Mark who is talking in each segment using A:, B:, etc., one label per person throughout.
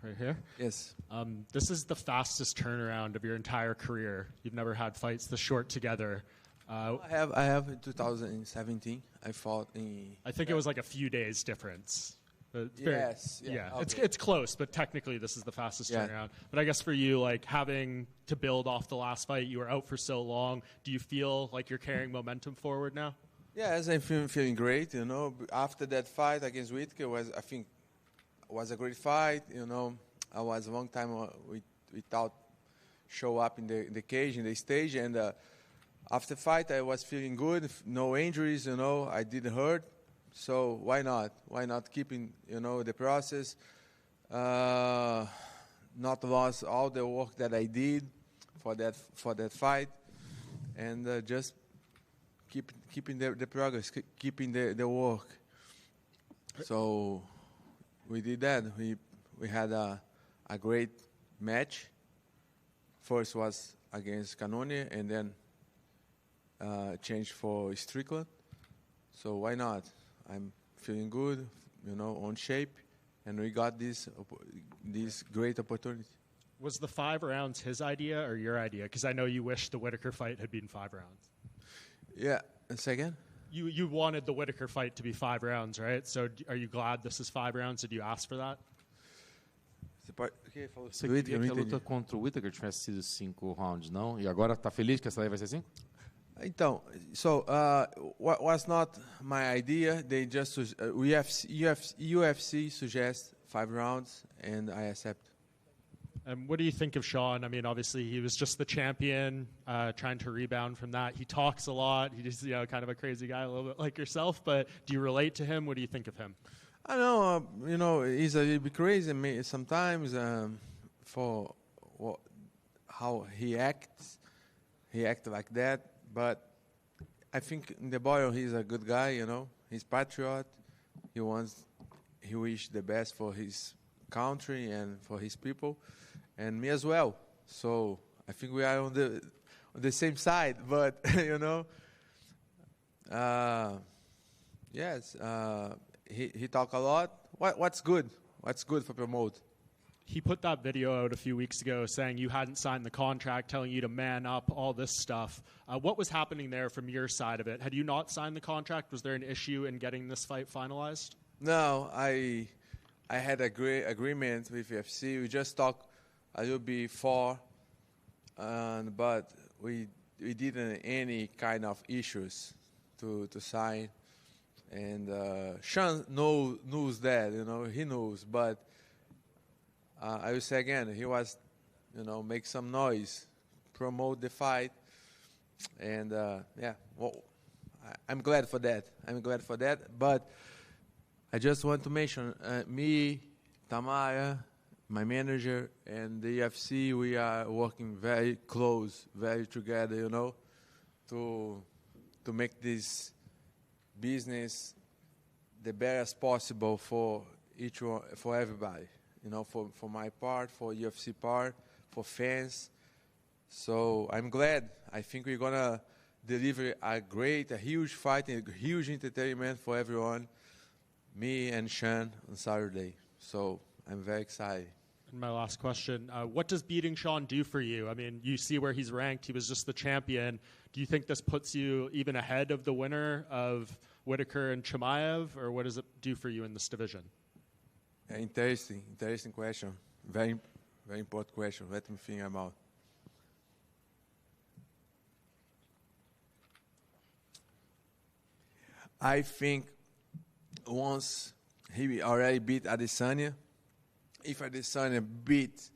A: right here.
B: Yes.
A: This is the fastest turnaround of your entire career. You've never had fights this short together.
B: I have in 2017. I fought in.
A: I think it was like a few days difference.
B: Yes.
A: Yeah.
B: Okay.
A: It's close, but technically this is the fastest turnaround. But I guess for you, like having to build off the last fight, you were out for so long. Do you feel like you're carrying momentum forward now?
B: Yes, I'm feeling great. You know, after that fight against Whittaker was a great fight. You know, I was a long time without show up in the cage, in the stage, and after the fight I was feeling good, no injuries. You know, I didn't hurt, so why not? Why not keeping the process? Not lost all the work that I did for that fight, and just keeping the progress, keeping the work. So we did that. We had a great match. First was against Cannonier, and then changed for Strickland. So why not? I'm feeling good, on shape, and we got this great opportunity.
A: Was the 5 rounds his idea or your idea? Because I know you wish the Whittaker fight had been 5 rounds.
B: Yeah, and second?
A: You wanted the Whittaker fight to be 5 rounds, right? So are you glad this is 5 rounds? Did you ask for that?
C: Você queria que a luta contra o Whittaker tivesse sido 5 rounds, não? E agora tá feliz que essa daí vai ser 5?
B: Então, was not my idea. They just UFC suggest 5 rounds, and I accept.
A: And what do you think of Sean? I mean, obviously he was just the champion, trying to rebound from that. He talks a lot. He's kind of a crazy guy, a little bit like yourself. But do you relate to him? What do you think of him?
B: I know, he's a little bit crazy sometimes for how he acts. He acts like that. But I think in the bottom he's a good guy. He's patriot. He wish the best for his country and for his people, and me as well. So I think we are on the same side. But yes, he talk a lot. What's good? What's good for promote?
A: He put that video out a few weeks ago saying you hadn't signed the contract, telling you to man up, all this stuff. What was happening there from your side of it? Had you not signed the contract? Was there an issue in getting this fight finalized?
B: No, I had a great agreement with UFC. We just talked a little before, but we didn't any kind of issues to sign. And Sean knows that, he knows. But I will say again, he was, make some noise, promote the fight, and I'm glad for that. But I just want to mention me, Tamara, my manager, and the UFC. We are working very close, very together, to make this business the best possible for each one, for everybody. For my part, for UFC part, for fans. So I'm glad. I think we're gonna deliver a huge fight, a huge entertainment for everyone. Me and Sean on Saturday. So I'm very excited.
A: And my last question, what does beating Sean do for you? I mean, you see where he's ranked. He was just the champion. Do you think this puts you even ahead of the winner of Whittaker and Chimaev, or what does it do for you in this division?
B: Interesting question. Very, very important question. Let me think about. I think once he already beat Adesanya, if Adesanya beat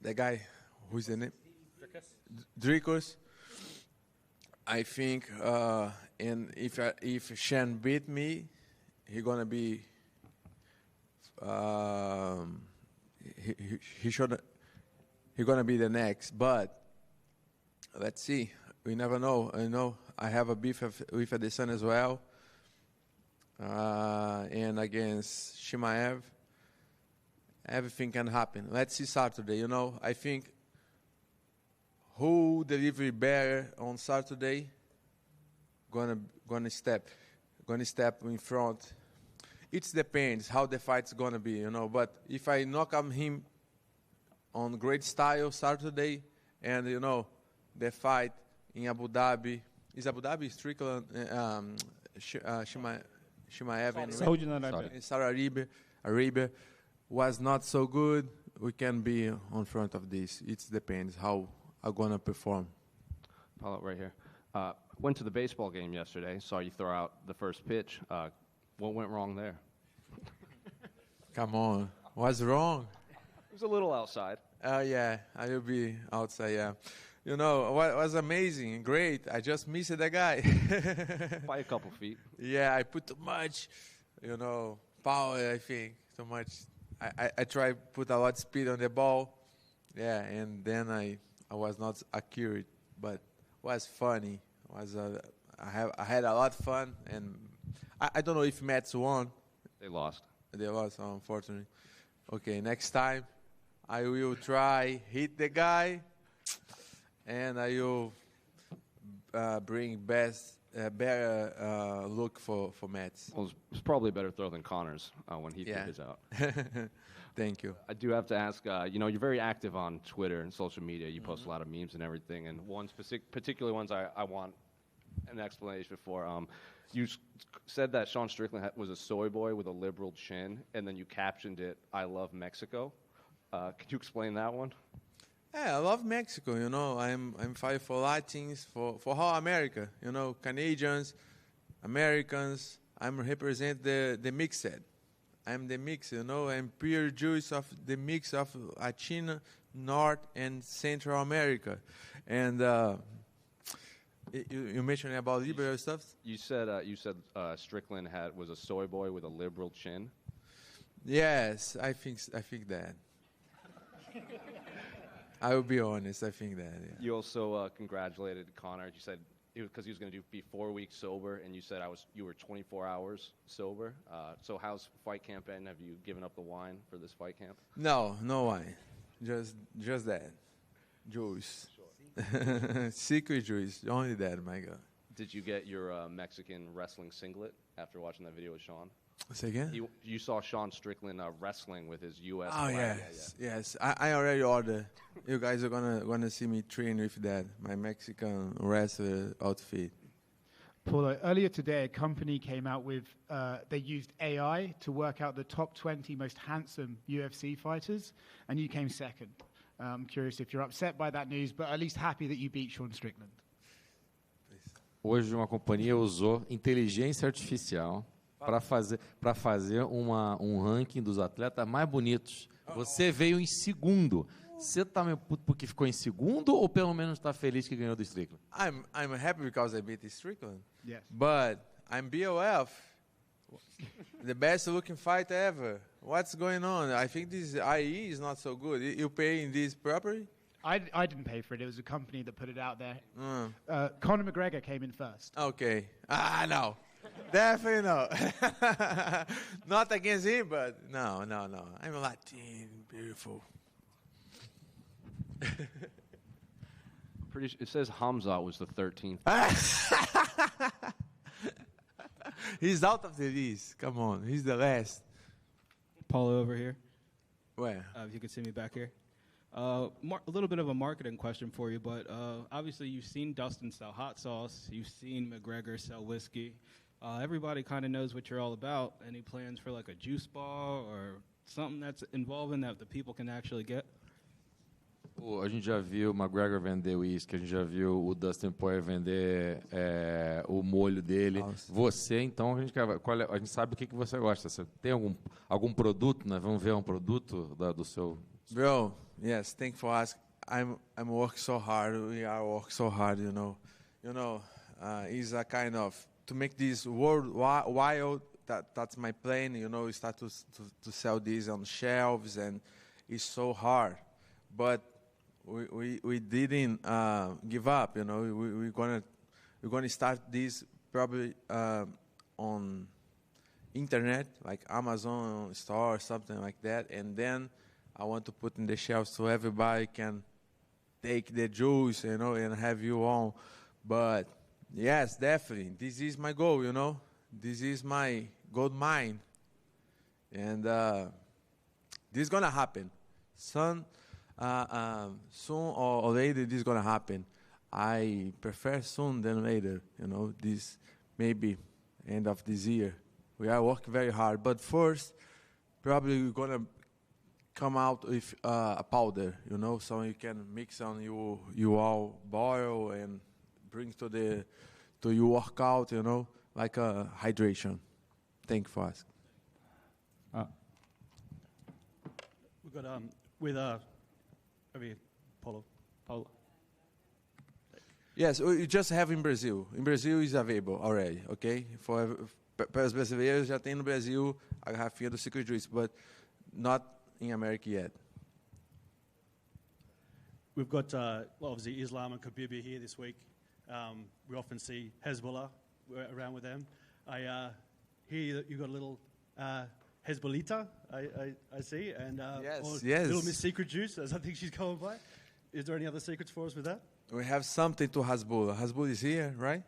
B: the guy, who's the name? Dricus. I think, and if Sean beat me, he's gonna be. He's gonna be the next, but let's see. We never know. I have a beef with Adesanya as well, and against Chimaev. Everything can happen. Let's see Saturday. I think who deliver better on Saturday gonna step in front. it depends how the fight's gonna be, you know. But if I knock him on great style Saturday, and you know, the fight in Abu Dhabi is Abu Dhabi Strickland, Shimaev in Saudi Arabia was not so good. We can be on front of this. It depends how I'm gonna perform.
D: Paulo, right here. Went to the baseball game yesterday. Saw you throw out the first pitch. What went wrong there?
B: Come on, what's wrong?
D: It was a little outside.
B: Yeah, I will be outside. Yeah, you know what was amazing, great. I just missed the guy
D: By a couple feet.
B: Yeah, I put too much, you know, power. I think too much. I try put a lot of speed on the ball. Yeah, and then I was not accurate, but was funny. I had a lot of fun, and I don't know if Mets won.
D: They lost.
B: They lost, unfortunately. Okay, next time I will try hit the guy, and I will bring better look for Mets.
D: Well, it's probably a better throw than Connor's when he threw his out.
B: Thank you.
D: I do have to ask, you know, you're very active on Twitter and social media. You post a lot of memes and everything. And one particular ones I want an explanation for. You said that Sean Strickland was a soy boy with a liberal chin, and then you captioned it, "I love Mexico." Could you explain that one?
B: Yeah, I love Mexico. You know, I'm fighting for Latins, for whole America. You know, Canadians, Americans. I'm represent the mixed. I'm the mix. You know, I'm pure juice of the mix of Latina, North and Central America. And you mentioned about liberal stuff.
D: You said Strickland was a soy boy with a liberal chin.
B: Yes, I think that. I will be honest. I think that. Yeah.
D: You also congratulated Connor. You said because he was going to be 4 weeks sober, and you said you were 24 hours sober. So how's fight camp end? Have you given up the wine for this fight camp?
B: No wine. Just that. Juice. Sure. Secret juice. Only that, my God.
D: Did you get your Mexican wrestling singlet after watching that video with Sean?
B: Say again?
D: You saw Sean Strickland wrestling with his U.S.
B: Oh,
D: flag.
B: Yes. I already ordered. You guys are gonna see me train with that, my Mexican wrestler outfit.
E: Paulo, earlier today, a company came out with, they used AI to work out the top 20 most handsome UFC fighters, and you came second. I'm curious if you're upset by that news, but at least happy that you beat Sean Strickland.
C: Hoje uma companhia usou inteligência artificial para fazer um ranking dos atletas mais bonitos. Você veio em segundo. Você está meio puto porque ficou em segundo ou pelo menos está feliz que ganhou do Strickland?
B: I'm happy because I beat Strickland.
E: Yes.
B: But I'm BOF. The best looking fight ever. What's going on? I think this IE is not so good. You paying this properly?
E: I didn't pay for it. It was a company that put it out there. Conor McGregor came in first.
B: Okay. No. Definitely no. Not against him, but no. I'm Latin, beautiful.
D: It says Hamza was the 13th.
B: He's out of the list. Come on. He's the last.
F: Paulo over here.
B: Where?
F: If you could see me back here. A little bit of a marketing question for you, but obviously you've seen Dustin sell hot sauce. You've seen McGregor sell whiskey. Everybody kind of knows what you're all about. Any plans for like a juice bar or something that's involving that the people can actually get?
C: A gente já viu o McGregor vender uísque, a gente já viu o Dustin Poirier vender o molho dele. Nossa. Você, então, a gente sabe o que você gosta. Você tem algum produto, né? Vamos ver um produto do seu...
B: Bro, yes, thank you for asking. I'm working so hard. We are working so hard, you know. It's a kind of to make this world wild. That's my plan. You know, we start to sell these on shelves, and it's so hard. But we didn't give up. You know, we're gonna start this probably on internet, like Amazon store or something like that, and then I want to put in the shelves so everybody can take the juice, you know, and have you on. But yes, definitely, this is my goal, you know. This is my gold mine. And this is gonna happen. Soon or later, this is gonna happen. I prefer soon than later. This maybe end of this year. We are working very hard, but first, probably we're gonna come out with a powder, so you can mix on you all boil and bring to your workout, like a hydration. Thank you for asking.
G: We've got with over here, Paulo.
B: Yes, we just have in Brazil. In Brazil is available already, okay? Para os brasileiros já tem no Brasil a garrafinha do Secret Juice, but not in America yet.
G: We've got obviously Islam and Khabib are here this week. We often see Hasbulla around with them. I hear that you've got a little Hasbullita, I see, and
B: yes.
G: Little Miss Secret Juice, as I think she's going by. Is there any other secrets for us with that?
B: We have something to Hasbulla. Hasbulla is here, right?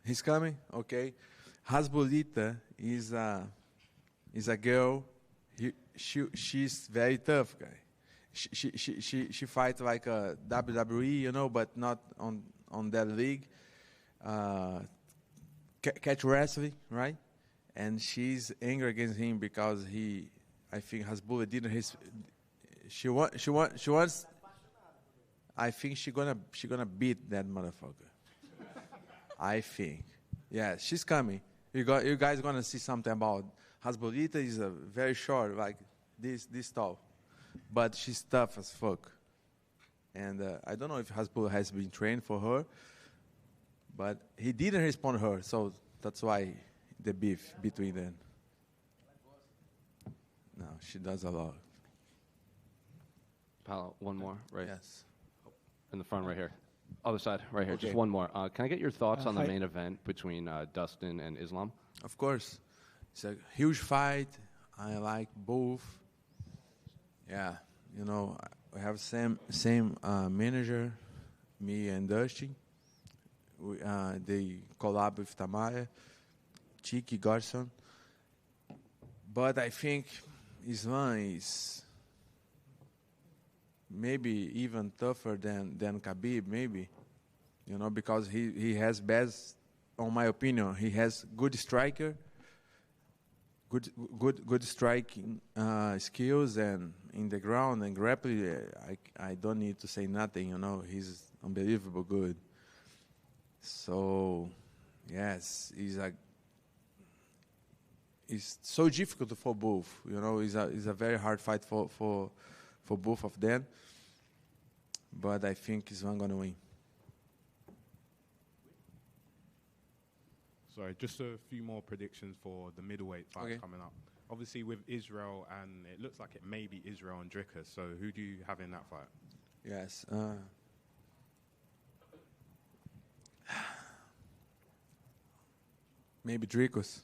B: He's coming? Okay. Hasbullita is a girl. She's very tough, guy. She fights like a WWE, but not on that league. Catch wrestling, right? And she's angry against him because I think Hasbulla didn't. She wants. I think she's gonna beat that motherfucker. I think. Yeah, she's coming. You guys gonna see something about Hasbullita. Is a very short, like this tall, but she's tough as fuck. And I don't know if Hasbulla has been trained for her, but he didn't respond to her, so that's why the beef between them. No, she does a lot.
D: Paulo, one more, right?
B: Yes.
D: In the front right here. Other side, right here.
B: Okay.
D: Just one more. Can I get your thoughts on the
E: hi.
D: main event between Dustin and Islam?
B: Of course. It's a huge fight. I like both. Yeah, we have same manager, me and Dustin. They collab with Tamaya, Chiki Garson. But I think Islam is maybe even tougher than Khabib, maybe. Because he has best, on my opinion, he has good striker, good striking skills, and in the ground and grappling, I don't need to say nothing. He's unbelievable good. So, yes, it's so difficult for both. It's a very hard fight for both of them. But I think Islam gonna win.
H: Sorry, just a few more predictions for the middleweight fight coming up. Obviously, with Israel, and it looks like it may be Israel and Dricus. So, who do you have in that fight?
B: Yes. Maybe Dricus.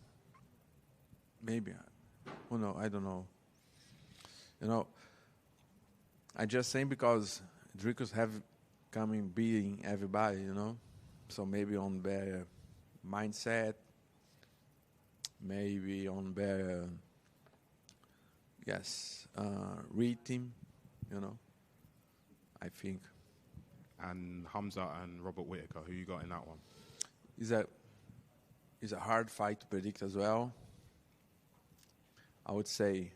B: Maybe. Who knows? I don't know. I just saying because Dricus have coming beating everybody, So maybe on better mindset, maybe on better, read team, I think.
H: And Hamza and Robert Whittaker, who you got in that one?
B: It's a hard fight to predict as well. I would say,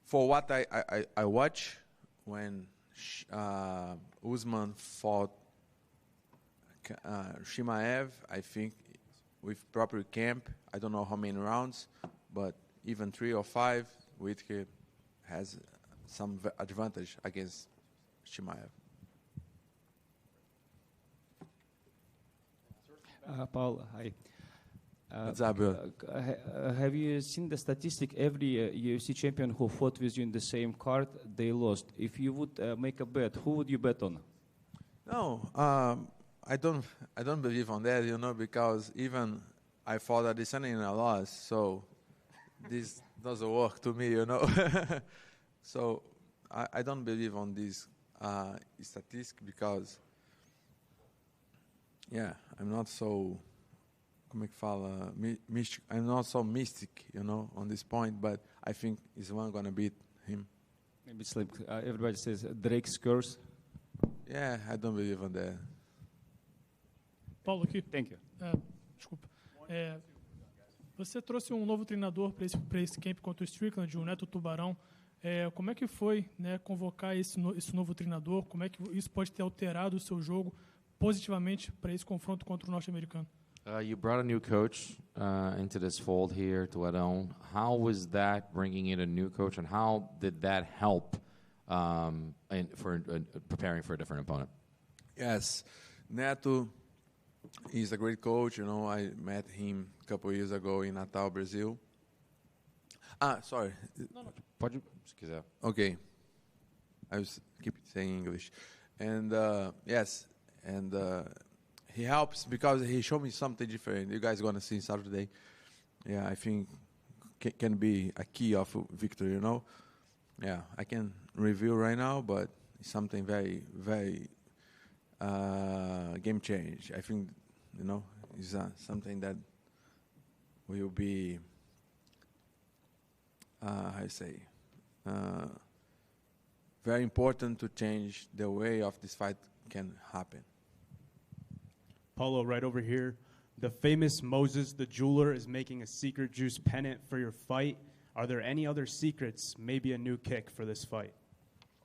B: for what I watch when Usman fought Shimaev, I think with proper camp, I don't know how many rounds, but even 3 or 5, Whittaker has some advantage against Shimaev.
I: Paul, hi.
B: What's up, Bill?
I: Have you seen the statistic? Every UFC champion who fought with you in the same card, they lost. If you would make a bet, who would you bet on?
B: No, I don't believe on that, because even I fought Adesanya and I lost, so this doesn't work to me, So I don't believe on this statistic because, I'm not so como é que fala? Mystic. I'm not so mystic, you know, on this point, but I think Islam gonna beat him.
I: Maybe it's like everybody says Drake's curse.
B: Yeah, I don't believe on that.
J: Paulo, aqui.
I: Thank you.
J: Desculpa. Você trouxe um novo treinador para esse camp contra o Strickland, o Neto Tubarão. Como é que foi, né, convocar esse novo treinador? Como é que isso pode ter alterado o seu jogo positivamente para esse confronto contra o norte-americano?
C: You brought a new coach into this fold here to Adão. How was that, bringing in a new coach, and how did that help for preparing for a different opponent?
B: Yes, Neto, he's a great coach. You know, I met him a couple years ago in Natal, Brazil. Sorry.
C: No. Pode, se quiser.
B: Okay. I keep saying English. And yes, and he helps because he showed me something different. You guys gonna see Saturday. Yeah, I think can be a key of victory, you know. Yeah, I can review right now, but it's something very, very game change. I think, you know, it's something that will be, how you say, very important to change the way of this fight can happen.
K: Paulo, right over here. The famous Moses the jeweler is making a secret juice pennant for your fight. Are there any other secrets, maybe a new kick for this fight?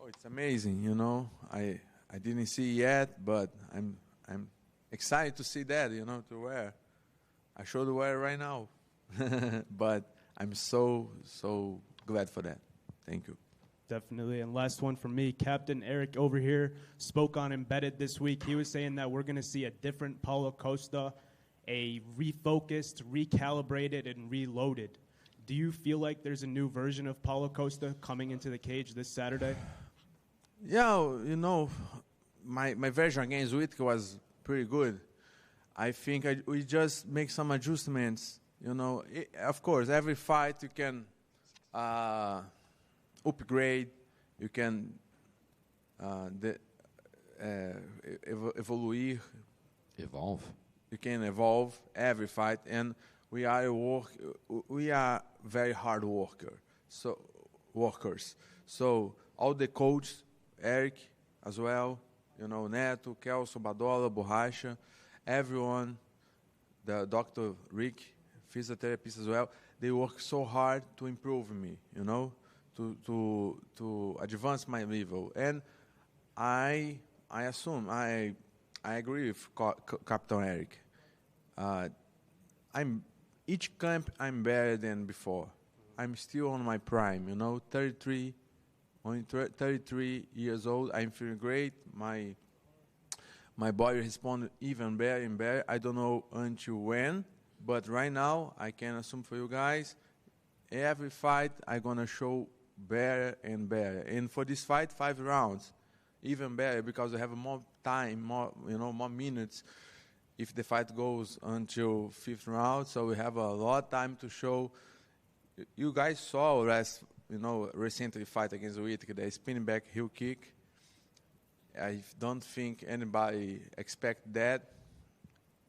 B: Oh, it's amazing, you know. I didn't see yet, but I'm excited to see that, you know, to wear. I should wear right now. But I'm so glad for that. Thank you.
K: Definitely. And last one from me, Captain Eric over here spoke on Embedded this week. He was saying that we're going to see a different Paulo Costa, a refocused, recalibrated, and reloaded. Do you feel like there's a new version of Paulo Costa coming into the cage this Saturday?
B: Yeah, you know, my version against Whittaker was pretty good. I think we just make some adjustments. You know, of course, every fight you can upgrade, you can evolve. You can evolve every fight, and we are very hard workers. So all the coaches, Eric as well, you know, Neto, Kelso, Badola, Borracha, everyone, the Dr. Rick, physiotherapist as well, they work so hard to improve me, you know, to advance my level. And I assume, I agree with Captain Eric. Each camp I'm better than before. I'm still on my prime, you know, 33 years old. I'm feeling great. My body responds even better and better. I don't know until when, but right now I can assume for you guys, every fight I'm gonna show better and better. And for this fight, 5 rounds, even better because I have more time, more minutes. If the fight goes until 5th round, so we have a lot of time to show. You guys saw recently fight against Whittaker, the spinning back heel kick. I don't think anybody expect that.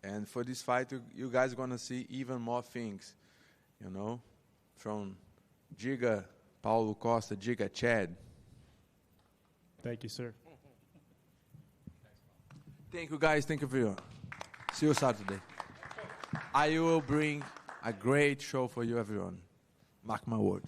B: And for this fight, you guys are gonna see even more things, you know, from Giga, Paulo Costa, Giga Chad.
K: Thank you, sir.
B: Thank you, guys. Thank you for you. See you Saturday. I will bring a great show for you, everyone. Mark my words.